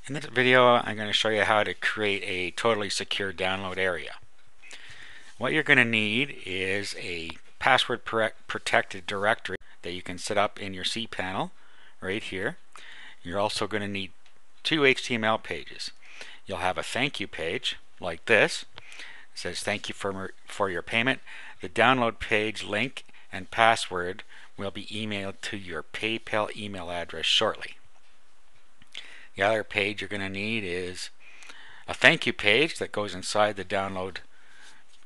In this video, I'm going to show you how to create a totally secure download area. What you're going to need is a password protected directory that you can set up in your cPanel right here. You're also going to need two HTML pages. You'll have a thank you page like this. It says thank you for your payment. The download page link and password will be emailed to your PayPal email address shortly. The other page you're going to need is a thank you page that goes inside the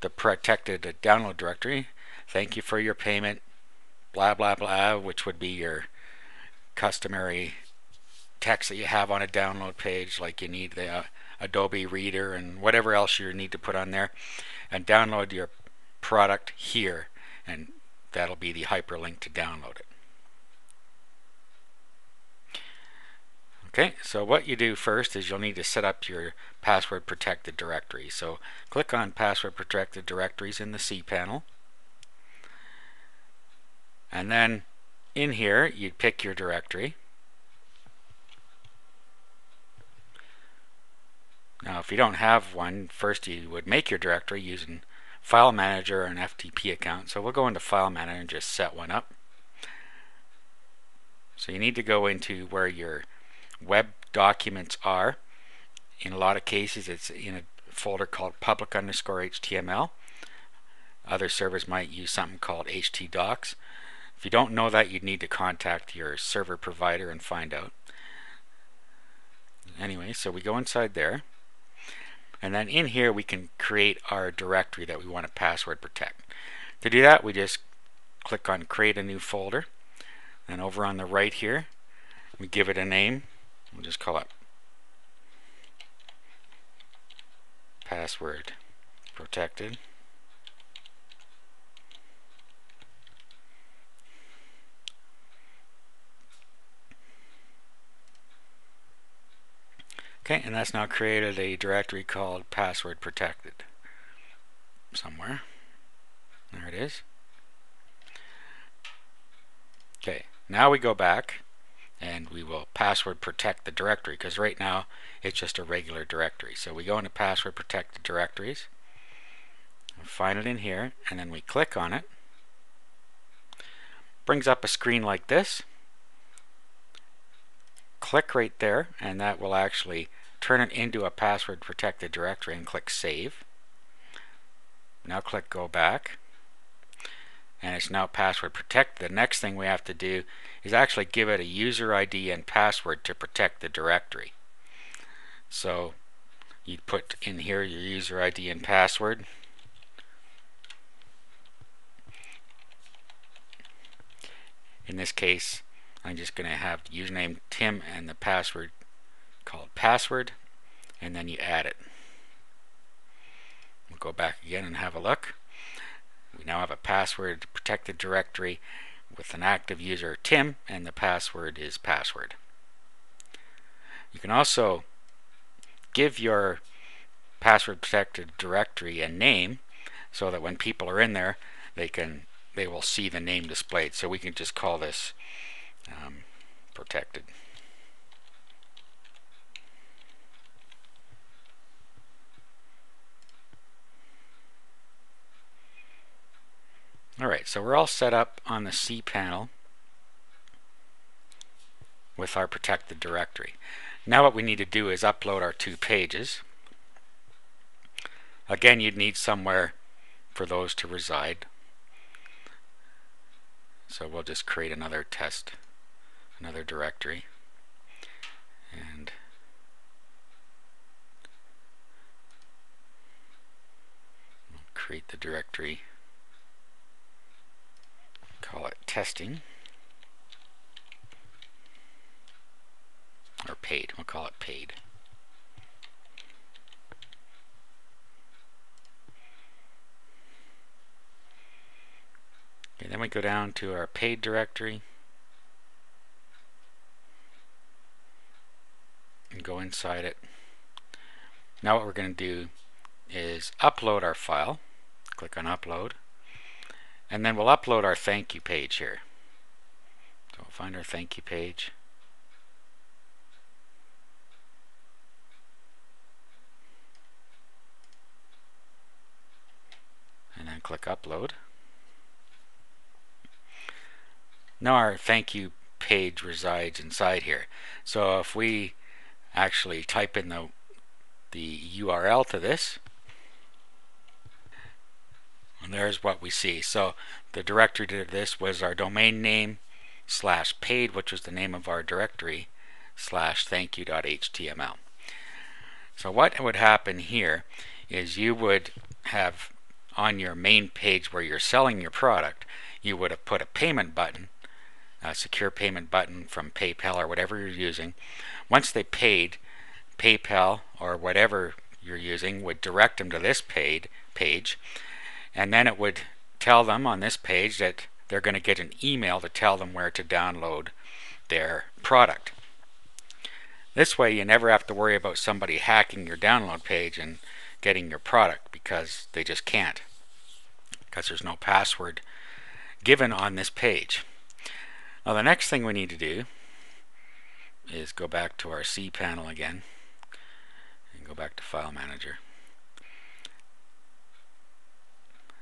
protected download directory. Thank you for your payment, blah blah blah, which would be your customary text that you have on a download page, like you need the Adobe Reader and whatever else you need to put on there, and download your product here, and that'll be the hyperlink to download it. Okay, so what you do first is you'll need to set up your password protected directory. So click on password protected directories in the cPanel, and then in here you'd pick your directory. Now if you don't have one, first you would make your directory using File Manager or an FTP account. So we'll go into File Manager and just set one up. So you need to go into where your web documents are. In a lot of cases it's in a folder called public_HTML. Other servers might use something called htdocs. If you don't know that, you'd need to contact your server provider and find out. Anyway, so we go inside there, and then in here we can create our directory that we want to password protect. To do that, we just click on create a new folder, and over on the right here we give it a name. We'll just call it password protected. Okay, and that's now created a directory called password protected somewhere. There it is. Okay, now we go back and we will password protect the directory, because right now it's just a regular directory. So we go into password protected directories, find it in here, and then we click on it. Brings up a screen like this. Click right there, and that will actually turn it into a password protected directory, and click save. Now click go back, and it's now password protected. The next thing we have to do is actually give it a user ID and password to protect the directory. So you put in here your user ID and password. In this case, I'm just going to have the username Tim and the password called password, and then you add it. We'll go back again and have a look. We now have a password protected directory with an active user Tim, and the password is password. You can also give your password protected directory a name, so that when people are in there they will see the name displayed. So we can just call this protected. Alright, so we're all set up on the cPanel with our protected directory. Now what we need to do is upload our two pages. Again, you'd need somewhere for those to reside. So we'll just create another directory, and we'll create the directory, call it testing, or paid. We'll call it paid. Okay, then we go down to our paid directory and go inside it. Now what we're going to do is upload our file. Click on upload, and then we'll upload our thank you page here. So we'll find our thank you page, and then click upload. Now our thank you page resides inside here. So if we actually type in the URL to this, and there's what we see. So the directory to this was our domain name / paid, which was the name of our directory, / thankyou.html. So what would happen here is you would have on your main page where you're selling your product, you would have put a payment button, a secure payment button from PayPal or whatever you're using. Once they paid, PayPal or whatever you're using would direct them to this page, and then it would tell them on this page that they're going to get an email to tell them where to download their product. This way you never have to worry about somebody hacking your download page and getting your product, because they just can't, because there's no password given on this page. Now the next thing we need to do is go back to our cPanel again and go back to File Manager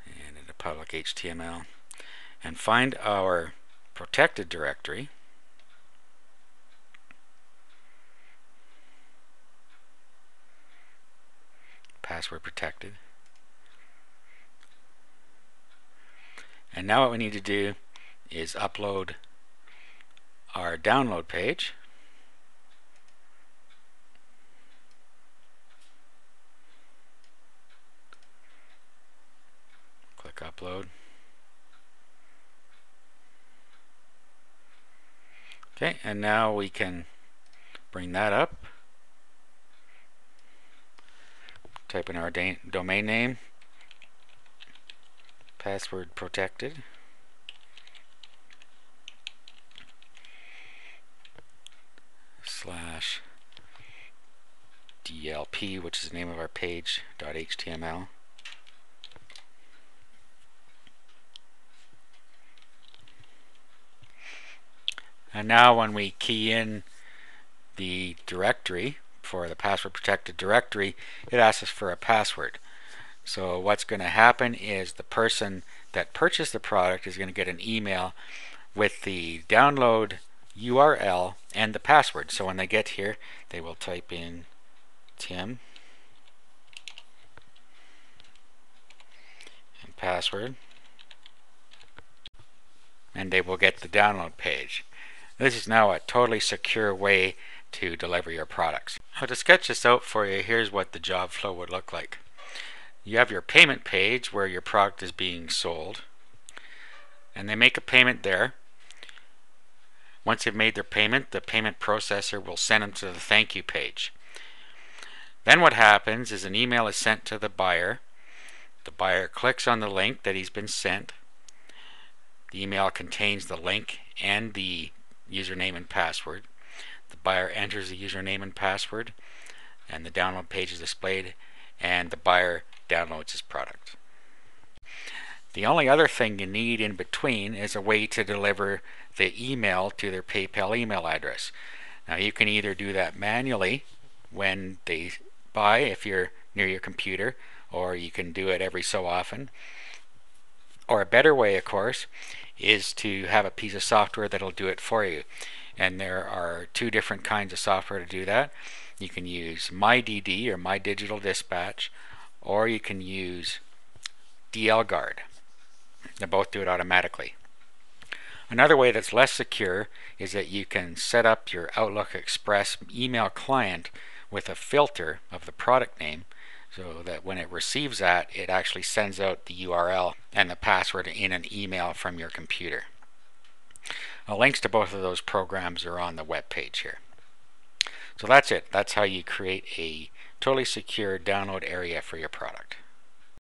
and into Public HTML and find our protected directory. Password protected. And now what we need to do is upload our download page. Click upload. Okay, and now we can bring that up. Type in our domain name, password protected, /DLP, which is the name of our page, .html. And now when we key in the directory for the password protected directory, it asks us for a password. So what's going to happen is the person that purchased the product is going to get an email with the download URL and the password. So when they get here, they will type in Tim and password, and they will get the download page. This is now a totally secure way to deliver your products. Now to sketch this out for you, here's what the job flow would look like. You have your payment page where your product is being sold, and they make a payment there. Once they've made their payment, the payment processor will send them to the thank you page. Then what happens is an email is sent to the buyer. The buyer clicks on the link that he's been sent. The email contains the link and the username and password. The buyer enters the username and password, and the download page is displayed, and the buyer downloads his product. The only other thing you need in between is a way to deliver the email to their PayPal email address. Now you can either do that manually when they buy, if you're near your computer, or you can do it every so often. Or a better way, of course, is to have a piece of software that'll do it for you. And there are two different kinds of software to do that. You can use MyDD or My Digital Dispatch, or you can use DLGuard. They both do it automatically. Another way that's less secure is that you can set up your Outlook Express email client with a filter of the product name, so that when it receives that, it actually sends out the URL and the password in an email from your computer. Links to both of those programs are on the web page here. So that's it. That's how you create a totally secure download area for your product.